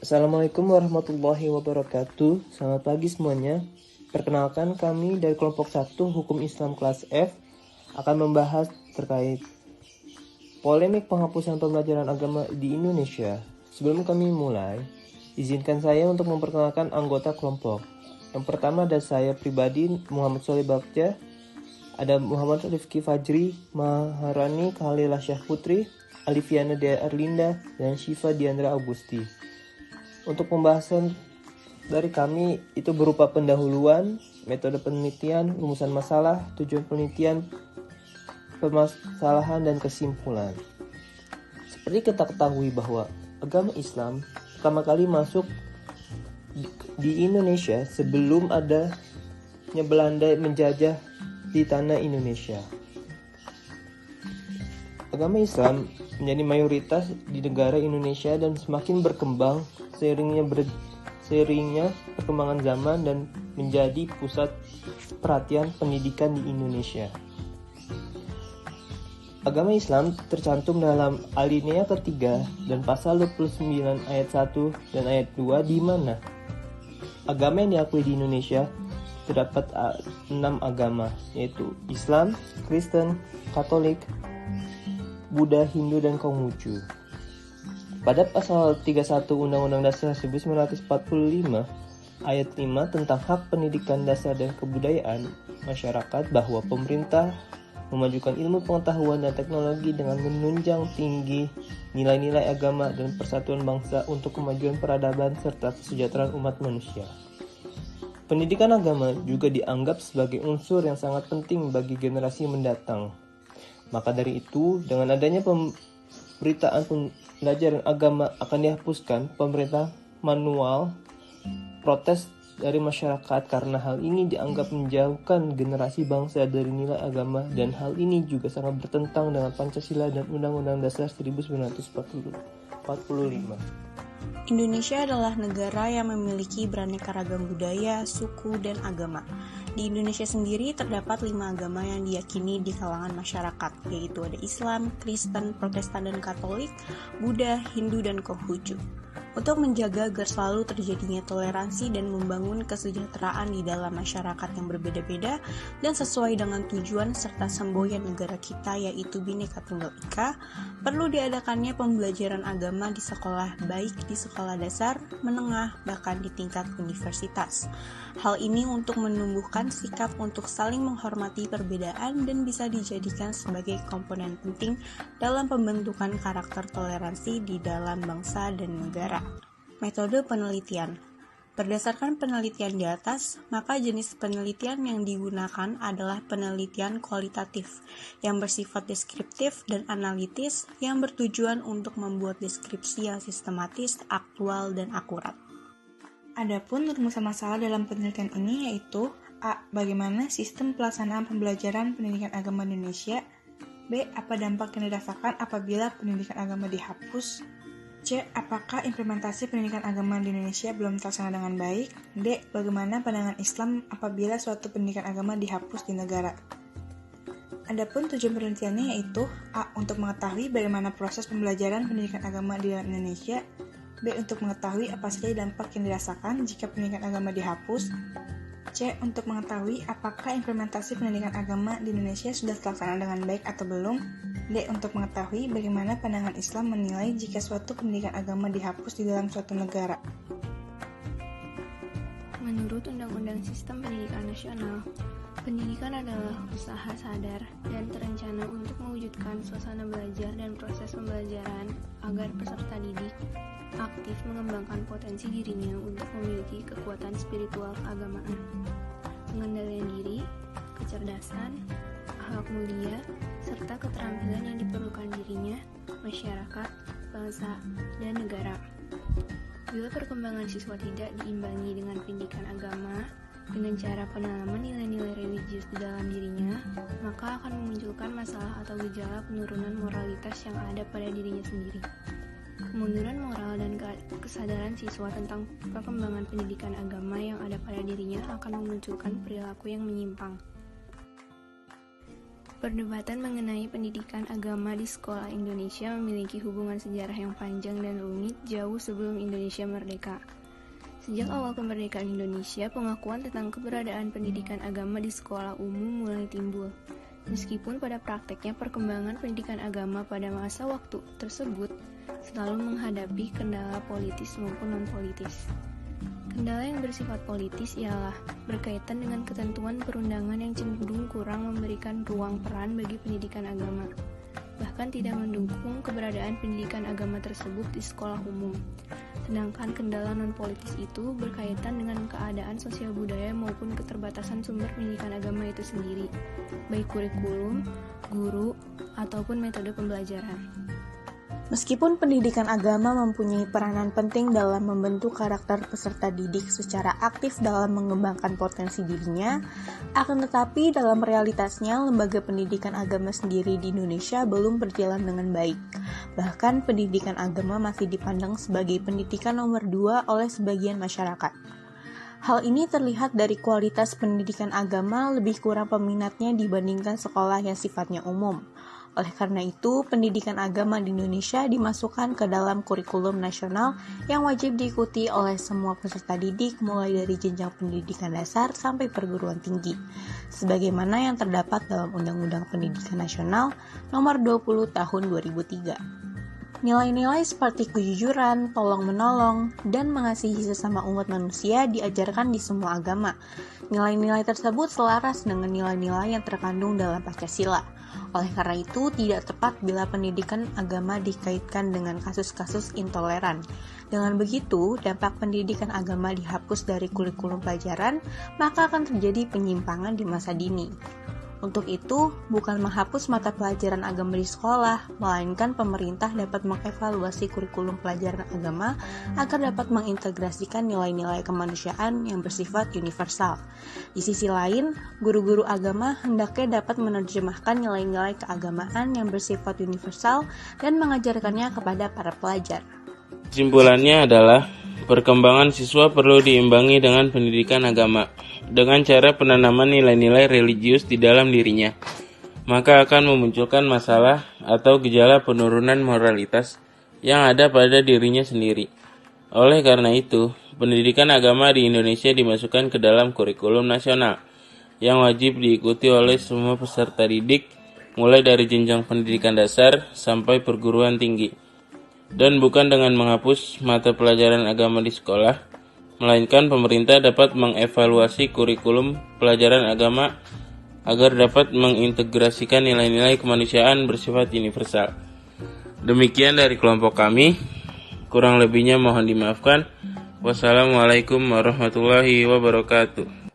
Assalamualaikum warahmatullahi wabarakatuh. Selamat pagi semuanya. Perkenalkan, kami dari kelompok 1 Hukum Islam kelas F akan membahas terkait polemik penghapusan pembelajaran agama di Indonesia. Sebelum kami mulai, izinkan saya untuk memperkenalkan anggota kelompok. Yang pertama ada saya pribadi, Muhammad Sholeh Bagja. Ada Muhammad Rifki Fajri, Maharani Khalilah Syah Putri, Alifiana Dea Arlinda, dan Syifa Diandra Augusti. Untuk pembahasan dari kami itu berupa pendahuluan, metode penelitian, rumusan masalah, tujuan penelitian, permasalahan, dan kesimpulan. Seperti kita ketahui bahwa agama Islam pertama kali masuk di Indonesia sebelum adanya Belanda menjajah di tanah Indonesia. Agama Islam menjadi mayoritas di negara Indonesia dan semakin berkembang seiringnya perkembangan zaman dan menjadi pusat perhatian pendidikan di Indonesia. Agama Islam tercantum dalam alinea ketiga dan pasal 29 ayat 1 dan ayat 2 di mana agama yang diakui di Indonesia terdapat 6 agama, yaitu Islam, Kristen, Katolik, Buddha, Hindu, dan Konghucu. Pada pasal 31 Undang-Undang Dasar 1945 ayat 5 tentang hak pendidikan dasar dan kebudayaan masyarakat bahwa pemerintah memajukan ilmu pengetahuan dan teknologi dengan menunjang tinggi nilai-nilai agama dan persatuan bangsa untuk kemajuan peradaban serta kesejahteraan umat manusia. Pendidikan agama juga dianggap sebagai unsur yang sangat penting bagi generasi mendatang. Maka dari itu, dengan adanya pemberitaan pembelajaran agama akan dihapuskan, pemerintah manual protes dari masyarakat karena hal ini dianggap menjauhkan generasi bangsa dari nilai agama dan hal ini juga sangat bertentang dengan Pancasila dan Undang-Undang Dasar 1945. Indonesia adalah negara yang memiliki beraneka ragam budaya, suku, dan agama. Di Indonesia sendiri terdapat 5 agama yang diyakini di kalangan masyarakat, yaitu ada Islam, Kristen, Protestan, dan Katolik, Buddha, Hindu, dan Konghucu. Untuk menjaga agar selalu terjadinya toleransi dan membangun kesejahteraan di dalam masyarakat yang berbeda-beda dan sesuai dengan tujuan serta semboyan negara kita yaitu Bhinneka Tunggal Ika, perlu diadakannya pembelajaran agama di sekolah baik di sekolah dasar, menengah, bahkan di tingkat universitas. Hal ini untuk menumbuhkan sikap untuk saling menghormati perbedaan dan bisa dijadikan sebagai komponen penting dalam pembentukan karakter toleransi di dalam bangsa dan negara. Metode penelitian. Berdasarkan penelitian di atas, maka jenis penelitian yang digunakan adalah penelitian kualitatif yang bersifat deskriptif dan analitis yang bertujuan untuk membuat deskripsi yang sistematis, aktual, dan akurat. Adapun rumusan masalah dalam penelitian ini yaitu A. Bagaimana sistem pelaksanaan pembelajaran pendidikan agama di Indonesia? B. Apa dampak yang dirasakan apabila pendidikan agama dihapus? C. Apakah implementasi pendidikan agama di Indonesia belum terlaksana dengan baik? D. Bagaimana pandangan Islam apabila suatu pendidikan agama dihapus di negara? Adapun tujuan penelitiannya yaitu A. Untuk mengetahui bagaimana proses pembelajaran pendidikan agama di dalam Indonesia. B. Untuk mengetahui apa saja dampak yang dirasakan jika pendidikan agama dihapus. C. Untuk mengetahui apakah implementasi pendidikan agama di Indonesia sudah terlaksana dengan baik atau belum. D. Untuk mengetahui bagaimana pandangan Islam menilai jika suatu pendidikan agama dihapus di dalam suatu negara. Menurut Undang-Undang Sistem Pendidikan Nasional, pendidikan adalah usaha sadar dan terencana untuk mewujudkan suasana belajar dan proses pembelajaran agar peserta didik aktif mengembangkan potensi dirinya untuk memiliki kekuatan spiritual keagamaan, pengendalian diri, kecerdasan, akhlak mulia, serta keterampilan yang diperlukan dirinya, masyarakat, bangsa, dan negara. Bila perkembangan siswa tidak diimbangi dengan pendidikan agama dengan cara penanaman nilai-nilai religius di dalam dirinya, maka akan memunculkan masalah atau gejala penurunan moralitas yang ada pada dirinya sendiri. Kemunduran moral dan kesadaran siswa tentang perkembangan pendidikan agama yang ada pada dirinya akan memunculkan perilaku yang menyimpang. Perdebatan mengenai pendidikan agama di sekolah Indonesia memiliki hubungan sejarah yang panjang dan rumit jauh sebelum Indonesia merdeka. Sejak awal kemerdekaan Indonesia, pengakuan tentang keberadaan pendidikan agama di sekolah umum mulai timbul. Meskipun pada prakteknya perkembangan pendidikan agama pada masa waktu tersebut selalu menghadapi kendala politis maupun non-politis. Kendala yang bersifat politis ialah berkaitan dengan ketentuan perundangan yang cenderung kurang memberikan ruang peran bagi pendidikan agama, bahkan tidak mendukung keberadaan pendidikan agama tersebut di sekolah umum. Sedangkan kendala non-politis itu berkaitan dengan keadaan sosial budaya maupun keterbatasan sumber pendidikan agama itu sendiri, baik kurikulum, guru, ataupun metode pembelajaran. Meskipun pendidikan agama mempunyai peranan penting dalam membentuk karakter peserta didik secara aktif dalam mengembangkan potensi dirinya, akan tetapi dalam realitasnya lembaga pendidikan agama sendiri di Indonesia belum berjalan dengan baik. Bahkan pendidikan agama masih dipandang sebagai pendidikan nomor 2 oleh sebagian masyarakat. Hal ini terlihat dari kualitas pendidikan agama lebih kurang peminatnya dibandingkan sekolah yang sifatnya umum. Oleh karena itu, pendidikan agama di Indonesia dimasukkan ke dalam kurikulum nasional yang wajib diikuti oleh semua peserta didik mulai dari jenjang pendidikan dasar sampai perguruan tinggi, sebagaimana yang terdapat dalam Undang-Undang Pendidikan Nasional Nomor 20 Tahun 2003. Nilai-nilai seperti kejujuran, tolong-menolong, dan mengasihi sesama umat manusia diajarkan di semua agama. Nilai-nilai tersebut selaras dengan nilai-nilai yang terkandung dalam Pancasila. Oleh karena itu, tidak tepat bila pendidikan agama dikaitkan dengan kasus-kasus intoleran. Dengan begitu, dampak pendidikan agama dihapus dari kurikulum pelajaran, maka akan terjadi penyimpangan di masa dini. Untuk itu, bukan menghapus mata pelajaran agama di sekolah, melainkan pemerintah dapat mengevaluasi kurikulum pelajaran agama agar dapat mengintegrasikan nilai-nilai kemanusiaan yang bersifat universal. Di sisi lain, guru-guru agama hendaknya dapat menerjemahkan nilai-nilai keagamaan yang bersifat universal dan mengajarkannya kepada para pelajar. Kesimpulannya adalah, perkembangan siswa perlu diimbangi dengan pendidikan agama, dengan cara penanaman nilai-nilai religius di dalam dirinya, maka akan memunculkan masalah atau gejala penurunan moralitas yang ada pada dirinya sendiri. Oleh karena itu, pendidikan agama di Indonesia dimasukkan ke dalam kurikulum nasional, yang wajib diikuti oleh semua peserta didik, mulai dari jenjang pendidikan dasar sampai perguruan tinggi. Dan bukan dengan menghapus mata pelajaran agama di sekolah, melainkan pemerintah dapat mengevaluasi kurikulum pelajaran agama agar dapat mengintegrasikan nilai-nilai kemanusiaan bersifat universal. Demikian dari kelompok kami, kurang lebihnya mohon dimaafkan. Wassalamualaikum warahmatullahi wabarakatuh.